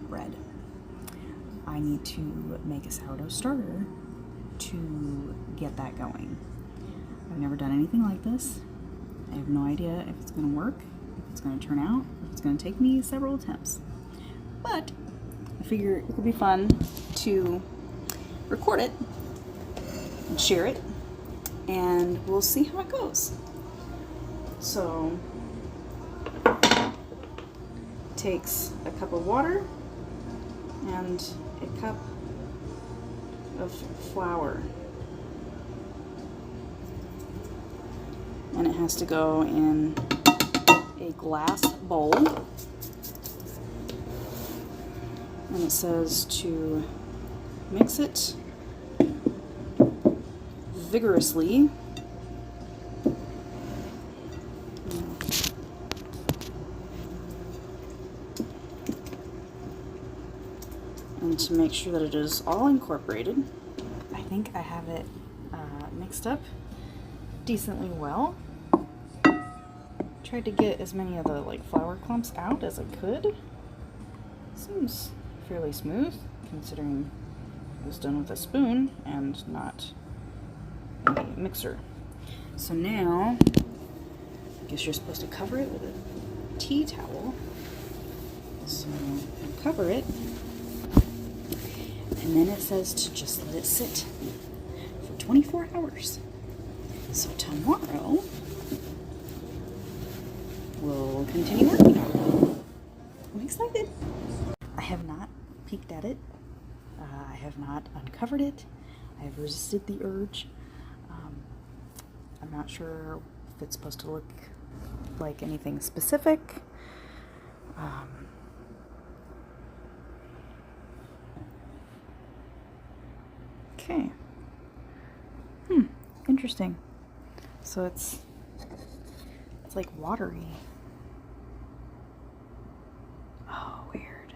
bread. I need to make a sourdough starter to get that going. I've never done anything like this. I have no idea if it's going to work, if it's going to turn out, if it's going to take me several attempts. But I figure it would be fun to record it and share it, and we'll see how it goes. So, it takes a cup of water and a cup of flour. And it has to go in a glass bowl. And it says to mix it vigorously. And to make sure that it is all incorporated. I think I have it mixed up decently well. Tried to get as many of the flour clumps out as I could. Seems fairly smooth considering it was done with a spoon and not a mixer. So now, I guess you're supposed to cover it with a tea towel. So I'll cover it, and then it says to just let it sit for 24 hours. So tomorrow, we'll continue working on it. I'm excited. I have not peeked at it. I have not uncovered it. I have resisted the urge. I'm not sure if it's supposed to look like anything specific. Okay. Interesting. So it's like watery. Oh, weird.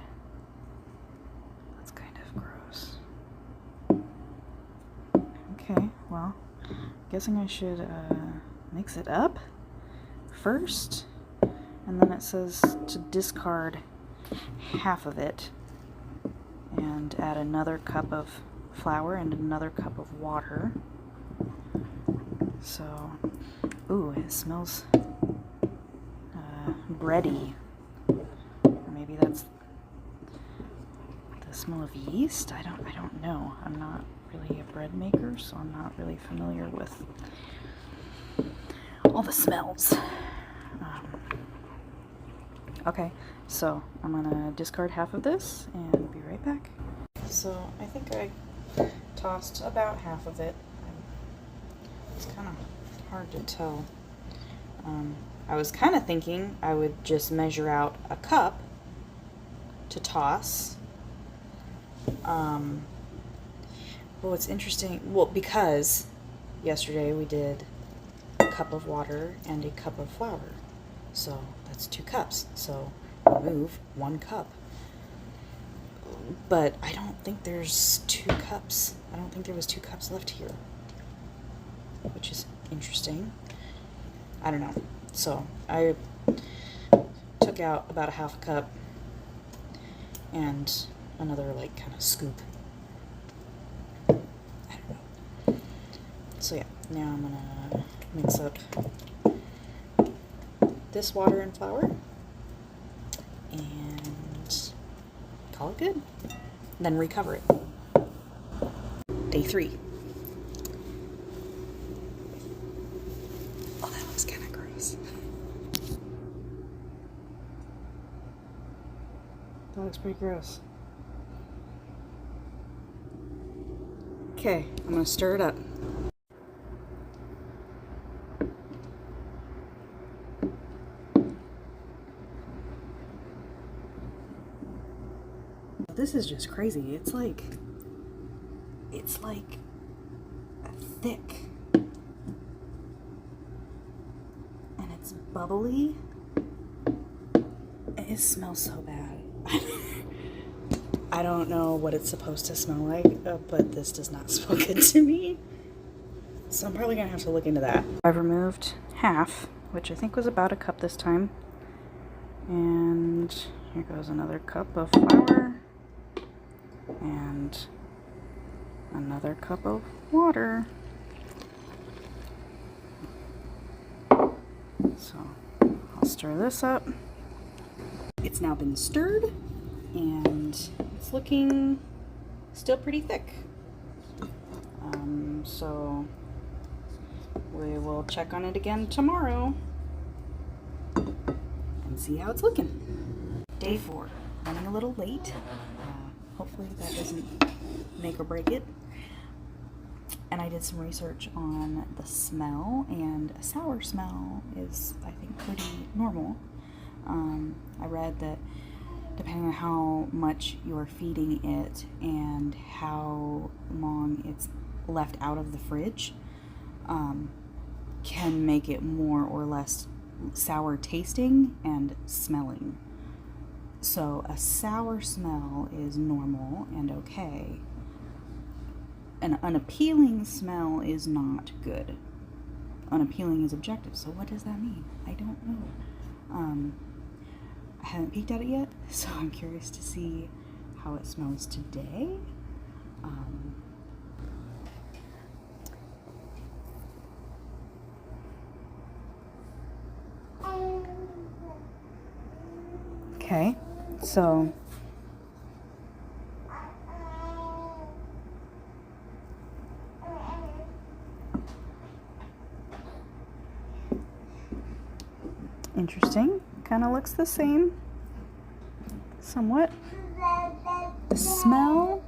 That's kind of gross. Okay, well, guessing I should mix it up first, and then it says to discard half of it and add another cup of flour and another cup of water. So, ooh, it smells bready. Or maybe that's the smell of yeast? I don't know. I'm not really a bread maker, so I'm not really familiar with all the smells. Okay, so I'm gonna discard half of this and be right back. So I think I tossed about half of it. It's kind of hard to tell. I was kind of thinking I would just measure out a cup to toss. But what's interesting, well, because yesterday we did a cup of water and a cup of flour. So that's 2 cups. So remove 1 cup. But I don't think there's 2 cups. I don't think there was 2 cups left here, which is interesting. I don't know. So I took out about a half a cup and another kind of scoop. I don't know. So yeah, now I'm gonna mix up this water and flour and call it good. Then recover it. Day 3. Oh, that looks kind of gross. That looks pretty gross. Okay, I'm gonna stir it up. This is just crazy. It's like thick, and it's bubbly. It smells so bad. I don't know what it's supposed to smell like, but this does not smell good to me. So I'm probably gonna have to look into that. I've removed half, which I think was about a cup this time. And here goes another cup of flour. and another cup of water. So I'll stir this up. It's now been stirred and it's looking still pretty thick. So we will check on it again tomorrow and see how it's looking. Day 4, running a little late. Hopefully that doesn't make or break it. And I did some research on the smell, and a sour smell is, I think, pretty normal. I read that depending on how much you're feeding it and how long it's left out of the fridge, can make it more or less sour tasting and smelling. So a sour smell is normal and okay. An unappealing smell is not good. Unappealing is objective, so what does that mean? I don't know. I haven't peeked at it yet, so I'm curious to see how it smells today. Okay, so interesting. Kind of looks the same, somewhat. The smell,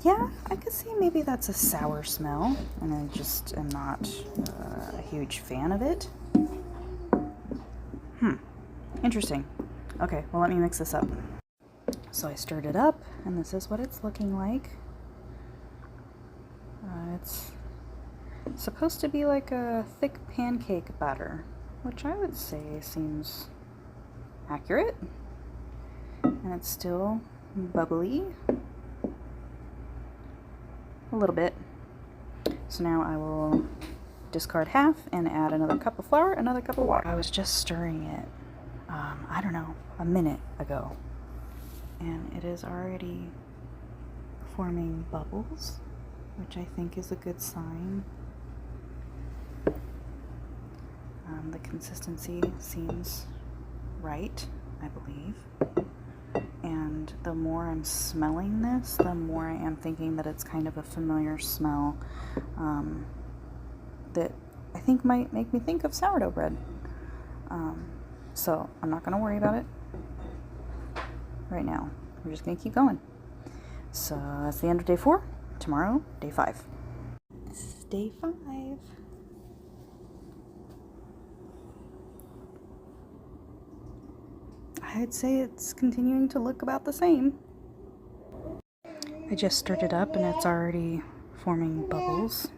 yeah, I could see maybe that's a sour smell, and I just am not a huge fan of it. Interesting. Okay, well, let me mix this up. So I stirred it up, and this is what it's looking like. It's supposed to be like a thick pancake batter, which I would say seems accurate. And it's still bubbly. A little bit. So now I will discard half and add another cup of flour, another cup of water. I was just stirring it, I don't know, a minute ago. And it is already forming bubbles, which I think is a good sign. The consistency seems right, I believe. And the more I'm smelling this, the more I am thinking that it's kind of a familiar smell that I think might make me think of sourdough bread. So I'm not going to worry about it right now. We're just going to keep going. So that's the end of day 4. Tomorrow, day 5. This is day 5. I'd say it's continuing to look about the same. I just stirred it up and it's already forming bubbles.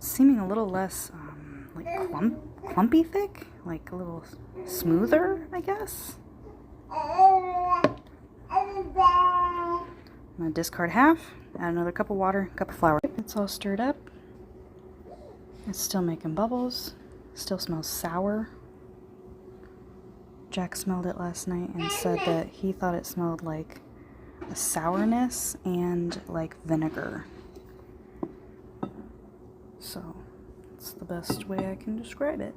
Seeming a little less like clumpy thick, like a little smoother, I guess. I'm gonna discard half, add another cup of water, cup of flour. It's all stirred up. It's still making bubbles. Still smells sour. Jack smelled it last night and said that he thought it smelled like a sourness and like vinegar. So it's the best way I can describe it.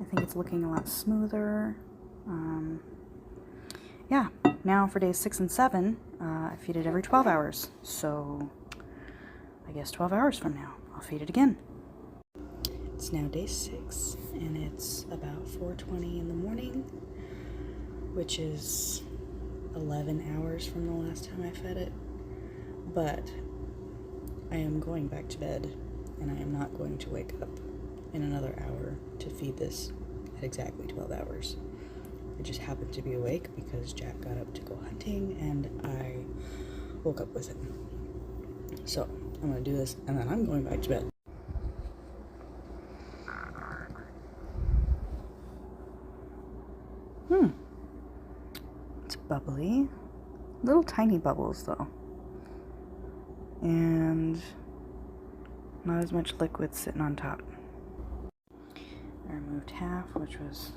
I think it's looking a lot smoother. Yeah, now for days 6 and 7, I feed it every 12 hours. So I guess 12 hours from now, I'll feed it again. It's now day 6, and it's about 4:20 in the morning, which is 11 hours from the last time I fed it. But I am going back to bed, and I am not going to wake up in another hour to feed this at exactly 12 hours. I just happened to be awake because Jack got up to go hunting, and I woke up with him. So I'm going to do this, and then I'm going back to bed. It's bubbly. Little tiny bubbles, though. And not as much liquid sitting on top. I removed half, which was,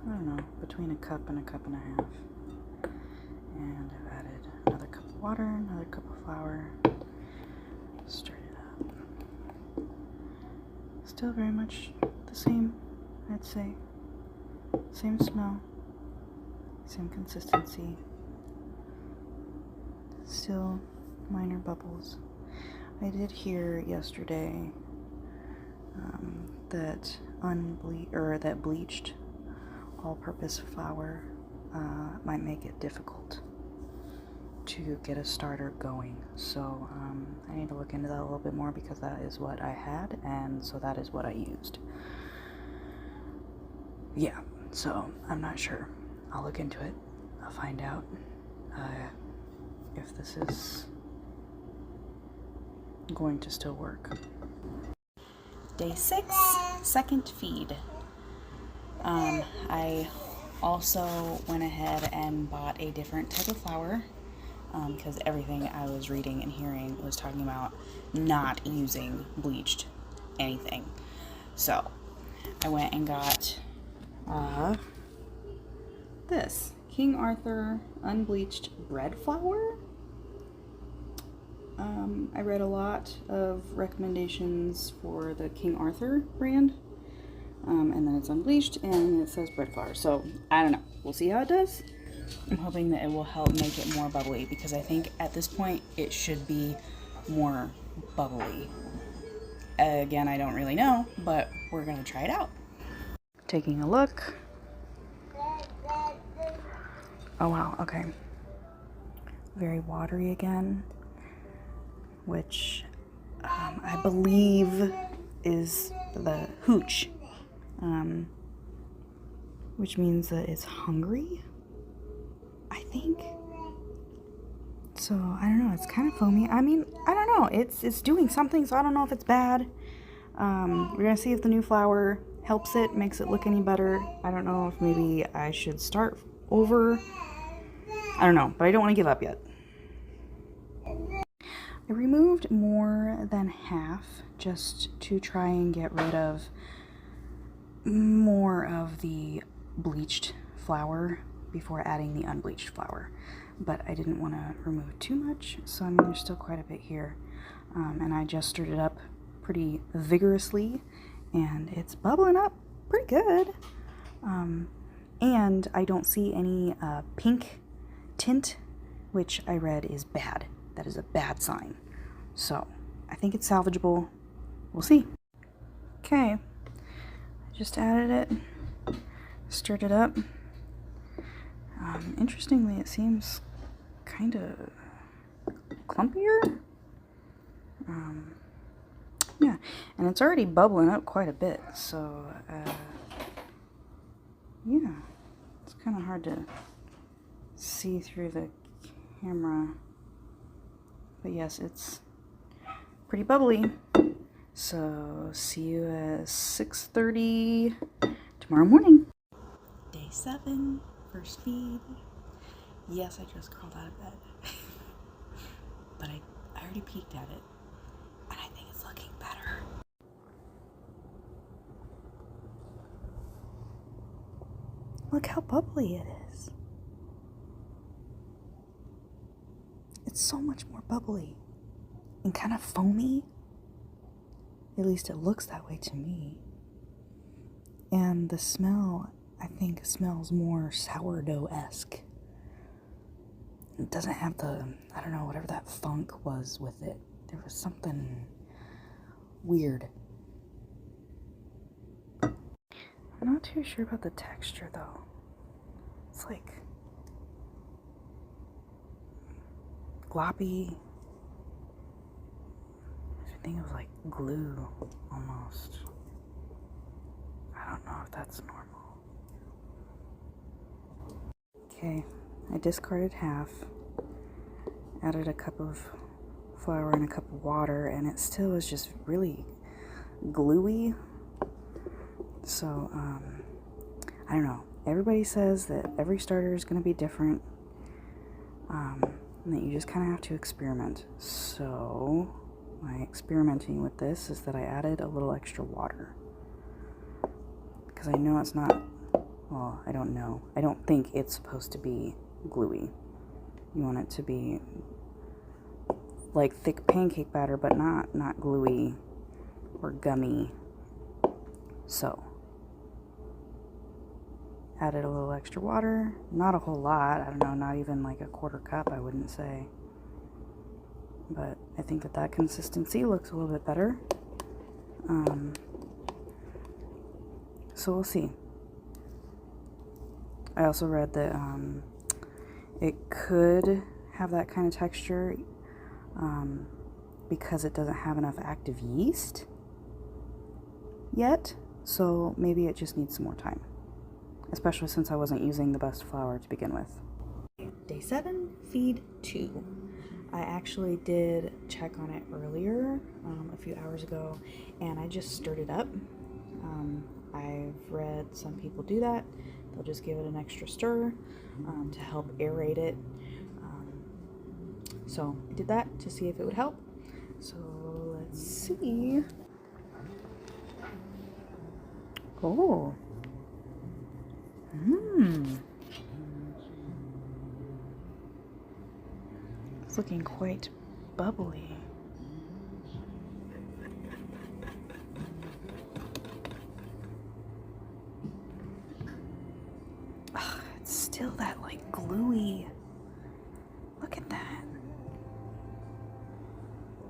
I don't know, between a cup and a cup and a half. And I've added another cup of water, another cup of flour. Stirred it up. Still very much the same, I'd say. Same smell, same consistency. Still minor bubbles. I did hear yesterday that that bleached all-purpose flour might make it difficult to get a starter going. So I need to look into that a little bit more, because that is what I had, and so that is what I used. Yeah, so I'm not sure. I'll look into it. I'll find out if this is going to still work. Day 6, second feed. I also went ahead and bought a different type of flour, because everything I was reading and hearing was talking about not using bleached anything. So I went and got this King Arthur unbleached bread flour. I read a lot of recommendations for the King Arthur brand, and then it's unbleached and it says bread flour. So I don't know. We'll see how it does. I'm hoping that it will help make it more bubbly, because I think at this point it should be more bubbly. Again, I don't really know, but we're gonna try it out. Taking a look. Oh wow, okay. Very watery again, which I believe is the hooch, which means that it's hungry, I think. So I don't know, it's kind of foamy. I mean, I don't know, it's doing something, so I don't know if it's bad. We're gonna see if the new flour helps it, makes it look any better. I don't know if maybe I should start over. I don't know, but I don't want to give up yet. I removed more than half just to try and get rid of more of the bleached flour before adding the unbleached flour. But I didn't want to remove too much, so I mean, there's still quite a bit here. And I just stirred it up pretty vigorously, and it's bubbling up pretty good. And I don't see any pink tint, which I read is bad. That is a bad sign. So I think it's salvageable. We'll see. Okay, I just added it, stirred it up. Interestingly, it seems kind of clumpier. Yeah, and it's already bubbling up quite a bit, so yeah, it's kind of hard to see through the camera, but yes, it's pretty bubbly. So see you at 6:30 tomorrow morning. Day 7, first feed. Yes, I just crawled out of bed, but I already peeked at it, and I think it's looking better. Look how bubbly it is. It's so much more bubbly and kind of foamy. At least it looks that way to me. And the smell, I think, smells more sourdough-esque. It doesn't have the, I don't know, whatever that funk was with it. There was something weird. I'm not too sure about the texture, though. It's like gloppy. I think it was like glue, almost. I don't know if that's normal. Okay, I discarded half, added a cup of flour and a cup of water, and it still is just really gluey. So, I don't know. Everybody says that every starter is going to be different, and that you just kind of have to experiment. So my experimenting with this is that I added a little extra water, because I know it's not, well, I don't know. I don't think it's supposed to be gluey. You want it to be like thick pancake batter, but not gluey or gummy. So, added a little extra water. Not a whole lot. I don't know, not even like a quarter cup, I wouldn't say. But I think that consistency looks a little bit better. So we'll see. I also read that it could have that kind of texture because it doesn't have enough active yeast yet. So maybe it just needs some more time, especially since I wasn't using the best flour to begin with. Day 7, feed 2. I actually did check on it earlier, a few hours ago, and I just stirred it up. I've read some people do that. They'll just give it an extra stir to help aerate it. So I did that to see if it would help. So let's see. Oh. It's looking quite bubbly. Ugh, it's still that like gluey. Look at that.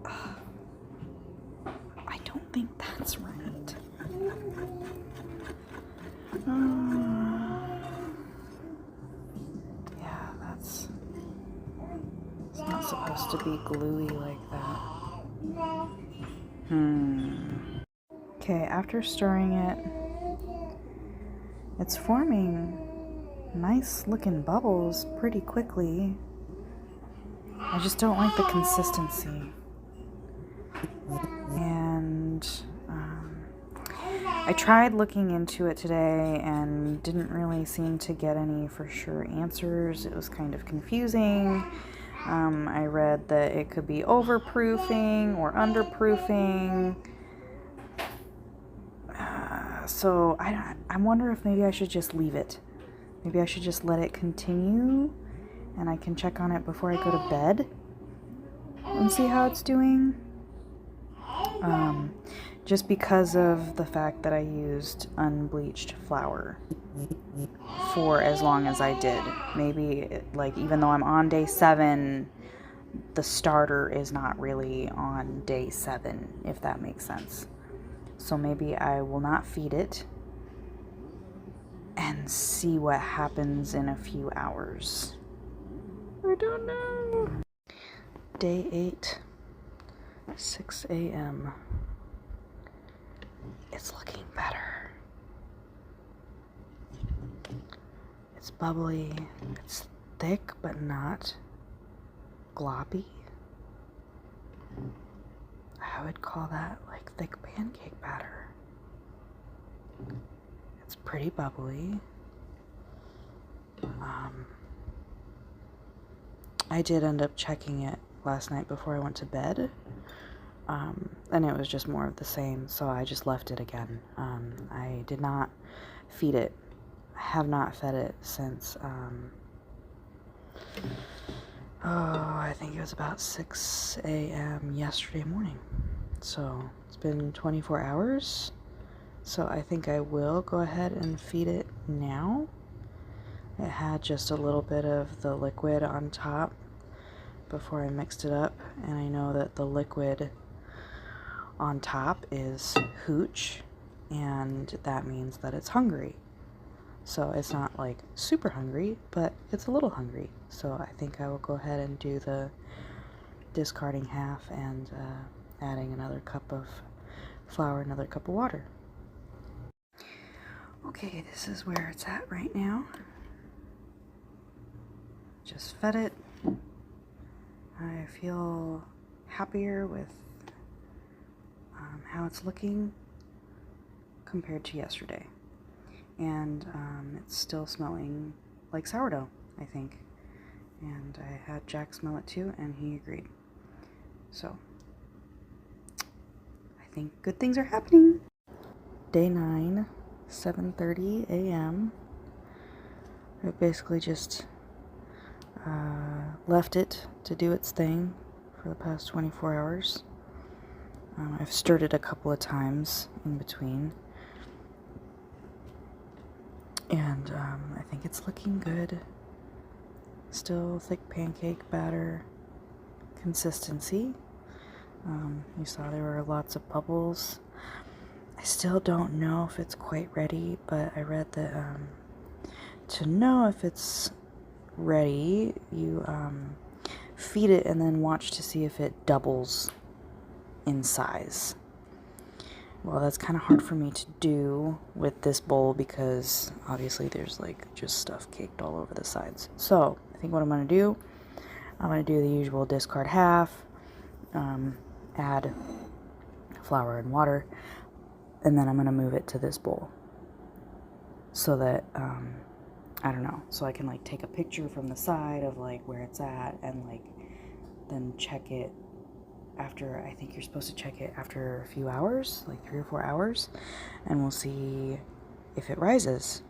Ugh. I don't think that's right. Yeah, it's not supposed to be gluey like that. Okay, after stirring it, it's forming nice looking bubbles pretty quickly. I just don't like the consistency. And I tried looking into it today and didn't really seem to get any for sure answers. It was kind of confusing. I read that it could be overproofing or underproofing. So I wonder if maybe I should just leave it. Maybe I should just let it continue and I can check on it before I go to bed and see how it's doing. Just because of the fact that I used unbleached flour for as long as I did. Maybe, like, even though I'm on day 7, the starter is not really on day 7, if that makes sense. So maybe I will not feed it and see what happens in a few hours. I don't know. Day 8, 6 a.m. It's looking better. It's bubbly. It's thick, but not gloppy. I would call that like thick pancake batter. It's pretty bubbly. I did end up checking it last night before I went to bed. And it was just more of the same, so I just left it again. I did not feed it. I have not fed it since, I think it was about 6 a.m. yesterday morning. So it's been 24 hours. So I think I will go ahead and feed it now. It had just a little bit of the liquid on top before I mixed it up, and I know that the liquid on top is hooch, and that means that it's hungry. So it's not like super hungry, but it's a little hungry. So I think I will go ahead and do the discarding half and adding another cup of flour, another cup of water. Okay, this is where it's at right now. Just fed it. I feel happier with how it's looking compared to yesterday. And it's still smelling like sourdough, I think. And I had Jack smell it too, and he agreed. So, I think good things are happening. Day 9, 7:30 a.m. I basically just left it to do its thing for the past 24 hours. I've stirred it a couple of times in between. And I think it's looking good. Still thick pancake batter consistency. You saw there were lots of bubbles. I still don't know if it's quite ready, but I read that to know if it's ready, you feed it and then watch to see if it doubles in size. Well, that's kind of hard for me to do with this bowl because obviously there's like just stuff caked all over the sides. So I think what I'm going to do the usual discard half, add flour and water, and then I'm going to move it to this bowl so that, I don't know, so I can like take a picture from the side of like where it's at and like then check it after. I think you're supposed to check it after a few hours, like 3 or 4 hours, and we'll see if it rises.